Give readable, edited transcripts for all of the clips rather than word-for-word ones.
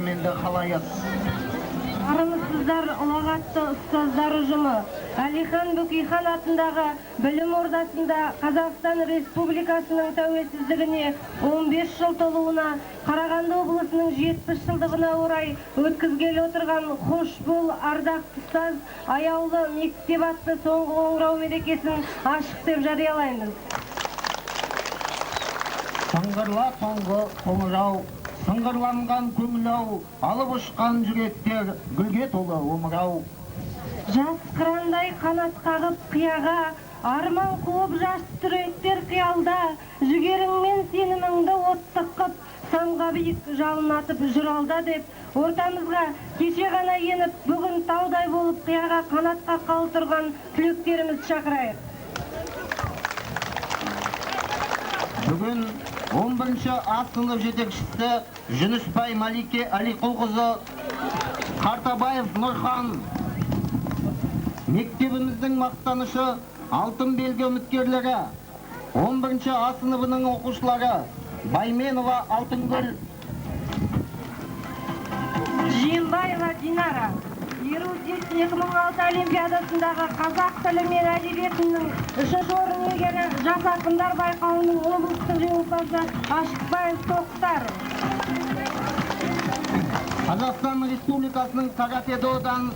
құрметті халайық. Армысыздар ұлағатты ұстаздар ұжымы. Әлихан Бөкейхан атындағы білім ордасында Қазақстан Республикасының тәуелсіздігіне 15 жыл толуына, Қарағанды облысының 70 жылдығына орай өткізгелі отырған «Хош бол, ардақты ұстаз» аяулы мектеп атты соңғы қоңырау мерекесін ашық деп жариялаймыз. Сыңғырла соңғы қоңырау, сыңғырланған көңілау, алып ұшқан жүректер, гүлге толы омырау. Жас қырандай қанат қағып қияға, арман қуып жас түректер қиялда, жүгеріңмен сеніміңді оттық қып, самға биік жалын атып жүр алда деп, ортамызға кеше ғана еніп, бүгін таудай болып қияға қанатқа қал тұрған түлектеріміз шақырайық. Бүгін 11-ші А сынып жетекшісі Жүнісбай Малике Әлиқұлқызы, Қартабаев Нұрхан, мектебіміздің мақтанышы, алтын белгі үміткерлері, 11-ші А сыныбының оқушылары Байменова Алтынгүл, Жиенбаева Динара, Ерудис 2006 Олимпиадасындағы қазақ тілі мен әдебиетінің 3-ші орын иегері, жас ақындар байқауының облыстық жеңімпазы Ашықбаев Тоқтар. Қазақстан Республикасының каратэ-додан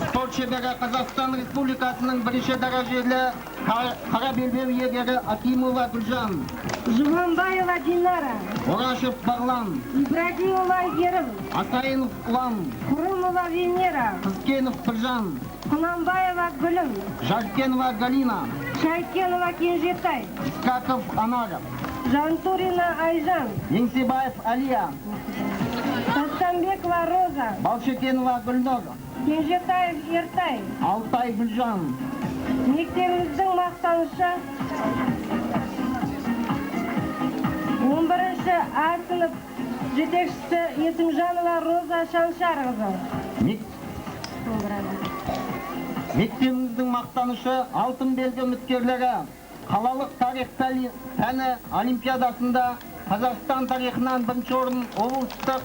спорт шебері, Қазақстан Республикасының бірінші дәрежелі қара белбеу иегері Акимова Гүлжан, Жұманбаева Динара, Орашев Бағлан, Ибрагимова Ерім, Асайынов Ұлан, Құрымова Венера, Қызкенов Біржан, Құнанбаева Гүлім, Жаркенова Галина, Шайкенова Кенжетай, Искаков Анар, Жантурина Айжан, Еңсебаев Алия, Тастанбекова Роза, Балшекенова Гүлнұр, Кенжетаев Ертай. Алтай Гүлжан. Мектебіміздің мақтанышы 11-ші А сынып жетекшісі Есімжанова Роза Шаншарқызы. Мектебіміздің мақтанышы алтын белгі үміткерлері қалалық тарих пәні олимпиадасында Қазақстан тарихынан 1-ші орын, облыстық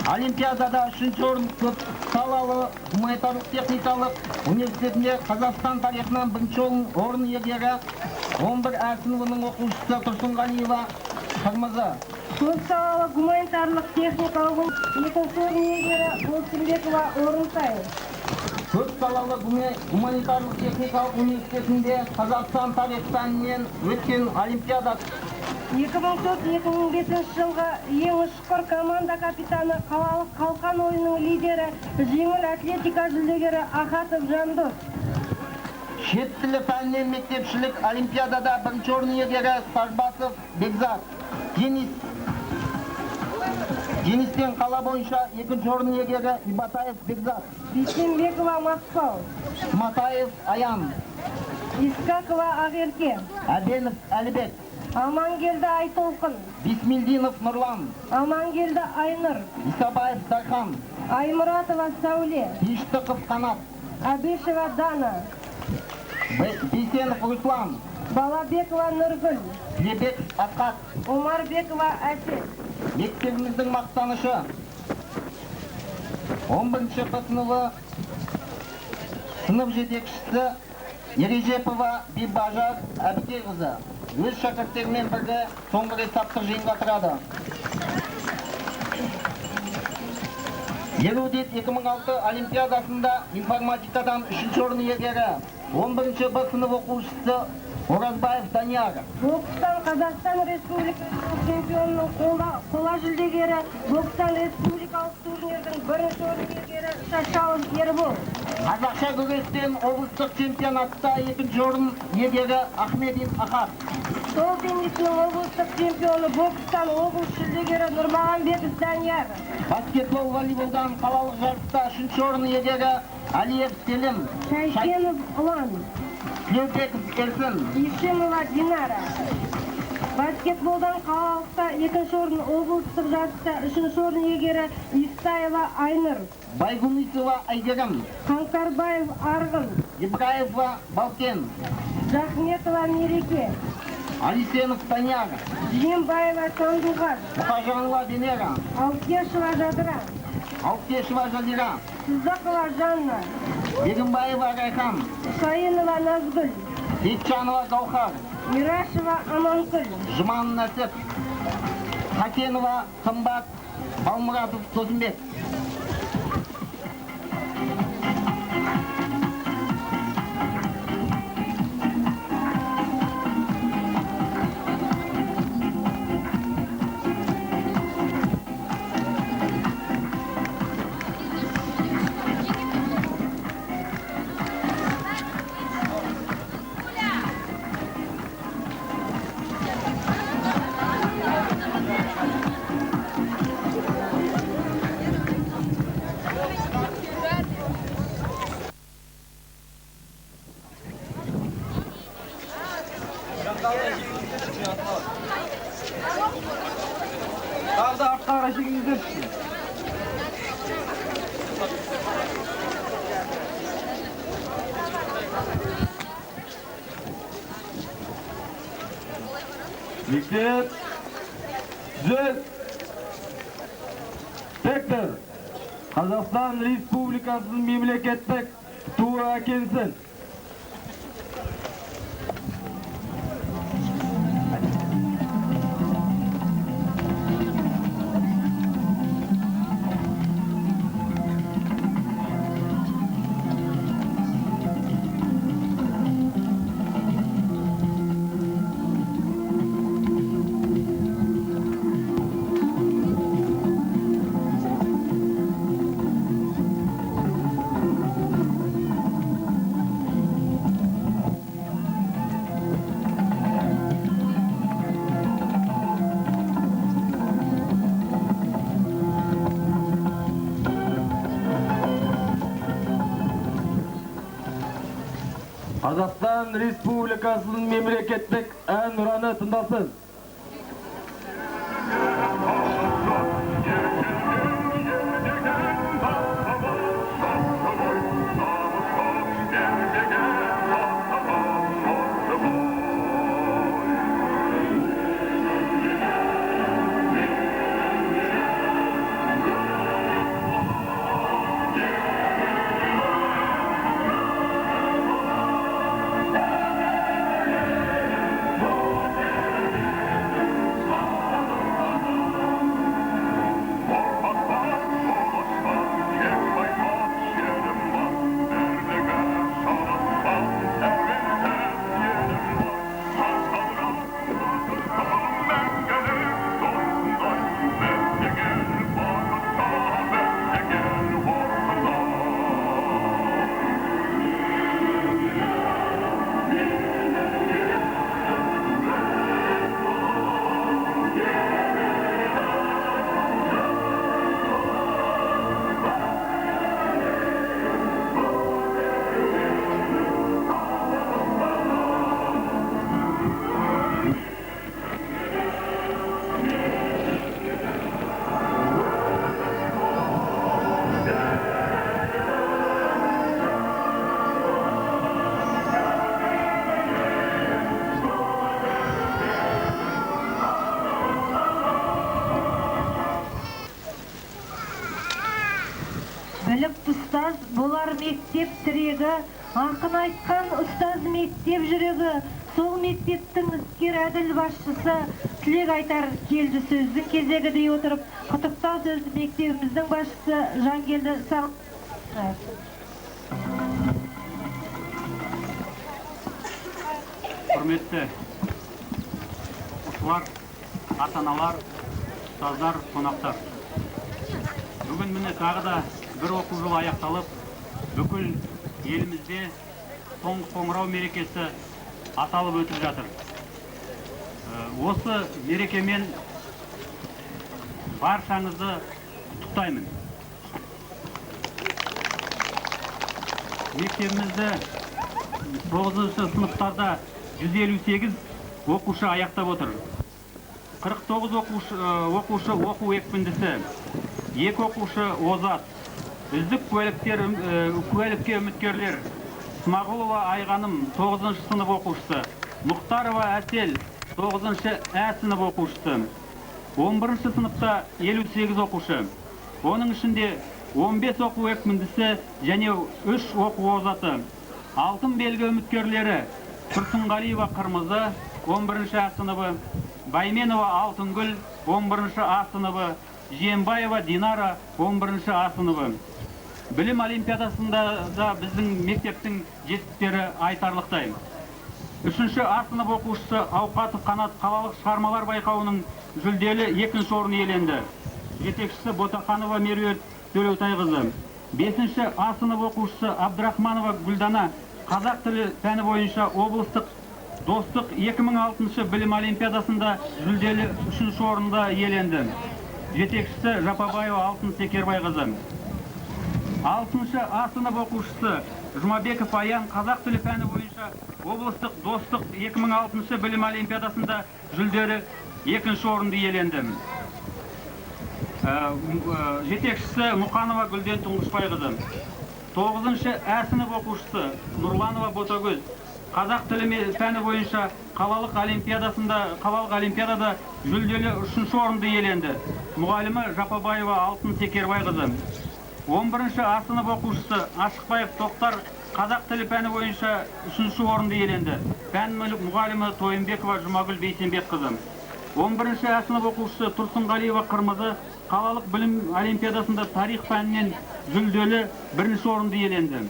олимпиадада 3-ші орын, көп салалы гуманитарлық техникалық университетінде Қазақстан тарихынан 1-ші орын иегері 11 А сыныбының оқушысы Тұрсынғалиева Қырмызы. Көп салалы гуманитарлық техникалық 2-ші орын иегері Болсынбекова Орынтай. Көп салалы гуманитарлық техникалық университетінде Қазақстан тарих пәнінен өткен олимпиада 2004-2005 жылғы ең ұшқыр команда капитаны, қалалық қалқан ойынының лидері, жеңіл атлетика жүлдегері Ахатов Жандос. Шет тілі пәнінен мектепшілік олимпиадада 1-ші орын иегері Сарбасов Бекзат. Денистен қала бойынша 2-ші орын иегері Ибатаев Бекзат. Бейсенбекова Мақпал, Матаев Аян, Искакова Ақерке, Әбенов Әлібек, Амангелді Айтолқын, Бисмилдинов Нұрлан, Амангелді Айнұр, Исабаев Дархан, Аймұратова Сәуле, Иштықов Қанат, Абишева Дана, Бейсенов Руслан, Балабекова Нұргүл, Лебек Асқат. Омарбекова Әсет. Мектебіміздің мақтанышы 11-ші Б сыныбы сынып жетекшісі Ережепова Бибажар Әбікеқызы өз шәкірттерімен бірге соңғы рет саптық жиынға тұрады. Ерудит 2006 олимпиадасында информатикадан 3-ші орын иегері 11-ші Б сынып оқушысы Оразбаев Данияр. Бокстан Қазақстан Республикалық чемпионының қола жүлдегері, бокстан республикалық турнирдің 1-ші орын иегері Шашалов Ербол. Қазақша күрестен облыстық чемпионатта 2-ші орын иегері Ахмедин Ахат. Стол теннисінің облыстық чемпионы, бокстан облыс жүлдегері Нұрмағанбетов Данияр. Баскетбол волейболдан қалалық жарыста 3-ші орын иегері Алиев Селим. Шайкенов Ұлан. Тілеубеков Ерсін. Ишимова Динара. Баскетболдан қалалықта 2-ші орын, облыстық жарыста 3-ші орын иегері Истаева Айнұр. Байгунисова Айгерім. Қаңқарбаев Арғын. Ибраева Балкен. Жахметова Мереке. Алисенов Таняр. Жиенбаева Сандуғаш. Мұқажанова Венера. Алкешева Жадыра. Алтешева Жазира, Сыздақова Жанна, Бегімбаева Райхан, Шайынова Назгүл, Сейтжанова Гаухар, Мирашева Аманкүл, Жұман Насып, Хакенова Қымбат, Балмұратов Тозымбек. Tағы да артқа қарай шегіңіздер. Мектеп, түзел, сектор, Қазақстан Республикасының мемлекеттік туы әкелсін. Қазақстан Республикасының мемлекеттік ән ұраны тыңдалсын. Біліп ұстаз болар мектеп тірегі, ақын айтқан ұстаз мектеп жүрегі, сол мектептің іскер әділ басшысы тілек айтар келді сөздің кезегі дей отырып, құттықтау сөзді мектебіміздің басшысы Жангелді Сағынтаев. Құрметті оқушылар, ата-аналар, ұстаздар, қонақтар. Бүгін міне тағы да бір оқу жылы аяқталып, бүкіл елімізде соңғы қоңырау мерекесі аталып өтіп жатыр. Осы мерекемен баршаңызды құттықтаймын. Мектебімізді 9-шы сыныптарда 158 оқушы аяқтап отыр. 49 оқушы оқу екпіндісі, 2 оқушы озат, үздік куәлікке үміткерлер Смағұлова Айғаным 9-шы сынып оқушысы, Мұхтарова Әсел 9-шы Ә сынып оқушысы, 11-шы сыныпта 58 оқушы, оның ішінде 15 оқу екпіндісі және 3 оқу озаты. Алтын белгі үміткерлері Тұрсынғалиева Қырмызы, 11-ші А сыныбы, Байменова Алтынгүл, 11-ші А сыныбы, Жиенбаева Динара, 11-ші А сыныбы. Білім олимпиадасында да біздің мектептің жетістіктері айтарлықтай. 3-ші А сынып оқушысы Ауқатов Қанат қалалық шығармалар байқауының жүлделі 2-ші орын иеленді. Жетекшісі Ботақанова Меруерт Төлеутайқызы. 5-ші А сынып оқушысы Абдрахманова Гүлдана қазақ тілі пәні бойынша облыстық достық 2006 білім олимпиадасында жүлделі 3-ші орында иеленді. Жетекшісі Жапабаева Алтын Секербайқызы. 6-ші А сынып оқушысы Жұмабеков Аян қазақ тілі пәні бойынша облыстық достық 2006 білім олимпиадасында жүлделі 2-ші орынды иеленді. Жетекшісі Мұқанова Гүлден Тұңғышбайқызы. 9-ші Ә сынып оқушысы Нұрланова Ботагөз қазақ тілі пәні бойынша қалалық олимпиадада жүлделі 3-ші орынды иеленді. Мұғалімі Жапабаева Алтын Секербайқызы. 11-ші А сынып оқушысы Ашықбаев Тоқтар қазақ тілі пәні бойынша 3-ші орынды иеленді. Пән мұғалімі Тойымбекова Жұмагүл Бейсенбекқызы. 11-ші А сынып оқушысы Тұрсынғалиева Қырмызы қалалық білім олимпиадасында тарих пәнінен жүлделі 1-ші орынды иеленді.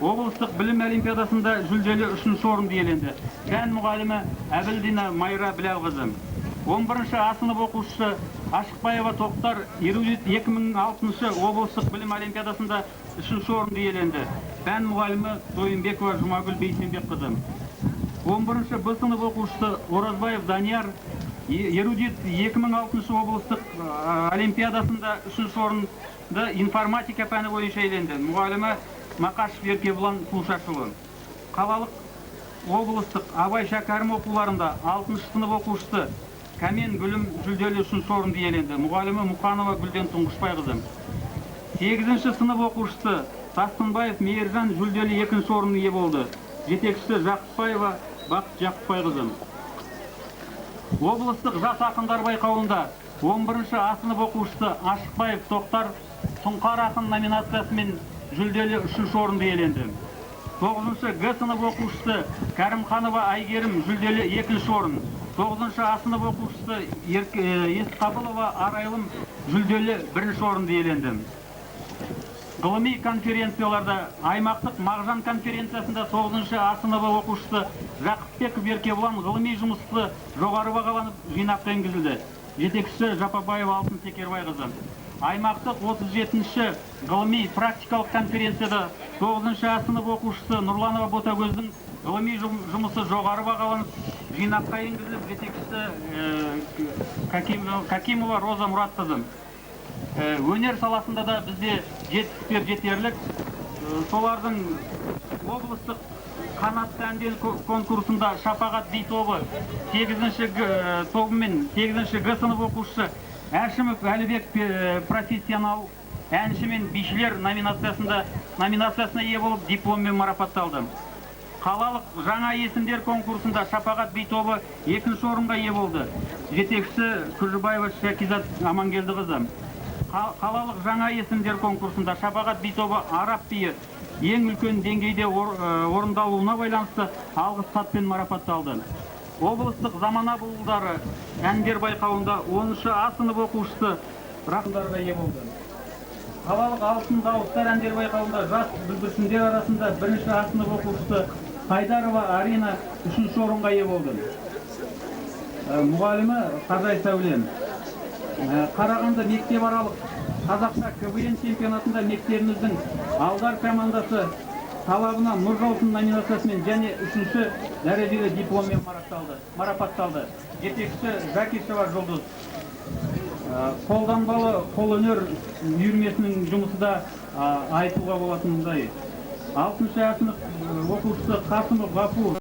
Облыстық білім олимпиадасында жүлделі 3-ші орынды иеленді. Пән мұғалімі Әбілдина Майра Біләлқызы. 11-ші А сынып оқушысы Ашықбаева Тоқтар 2006 облыстық білім олимпиадасында 3-ші орынды иеленді. Пән мұғалімі Тойымбекова Жұмагүл Бейсенбекқызы. 11-ші Б сынып оқушысы Оразбаев Данияр эрудит 2006 облыстық олимпиадасында 3-ші орынды информатика пәні бойынша иеленді. Мұғалімі Мақашев Еркебұлан Құлшашұлы. Қалалық облыстық Абай Шәкәрім оқуларында 6-шы сынып оқушысы Кәмен Гүлім жүлделі 3-ші орынды иеленді. Мұғалімі Мұқанова Гүлден Тұңғышбайқызы. 8-ші сынып оқушысы Тасқынбаев Мейіржан жүлделі 2-ші орынды ие болды. Жетекшісі Жақыпбаева Бақыт Жақыпбайқызы. Облыстық жас ақындар байқауында 11-ші А сынып оқушысы Ашықбаев Тоқтар Сұңқар ақын номинациясымен жүлделі 3-ші орынды иеленді. 9-ші Г сынып оқушысы Кәрімханова Айгерім жүлделі 2-ші орын. 9-ші А сынып оқушысы Есқабылова Арайлым жүлделі 1-ші орынды иеленді. Ғылыми конференцияларда аймақтық Мағжан конференциясында 9-ші А сыныбы оқушысы Жақыпбеков Еркебұлан ғылыми жұмысы жоғары бағаланып жинаққа енгізілді. Жетекшісі Жапабаева Алтын Секербайқызы. Аймақтық 37-ші ғылыми практикалық конференцияда 9-ші А сынып оқушысы Нұрланова Ботагөздің ғылыми жұмысы жоғары бағаланып жинаққа енгізіліп, жетекшісі Какимова Роза Мұратқызы. Өнер саласында да бізде жетістіктер жетерлік. Солардың облыстық қанатты әндер конкурсында Шапағат би тобы 8-ші тобы мен 8-ші Г сынып оқушысы Әшімов Әлібек профессионал әнші мен бишілер номинациясына ие болып дипломмен марапатталды. Қалалық жаңа есімдер конкурсында Шапағат би тобы 2-ші орынға ие болды. Жетекшісі Күржібаева Шәкизат Амангелдіқызы. Қалалық жаңа есімдер конкурсында Шапағат би тобы Араб биі ең үлкен деңгейде орындалуына байланысты алғыс хатпен марапатталды. Облыстық замана бұлдары әндер байқауында 10-ші А сынып оқушысы рақымдарға ие болды. Қалалық алтын дауыстар әндер байқауында жас бүлдіршіндер арасында 1-ші А сынып оқушысы Хайдарова Арина 3-ші орынға ие болды. Мұғалімі Қажай Сәулем. Қарағанды мектеп аралық қазақша КВН чемпионатында мектебіміздің алдар командасы талабына нұр жаусын номинациясымен және 3-ші дәрежелі дипломмен марапатталды. Жетекшісі Жакишева Жұлдыз. Қолданбалы қолөнер үйірмесінің жұмысы да айтуға болатындай. 6-ші А сынып оқушысы Қасымов Ғафур.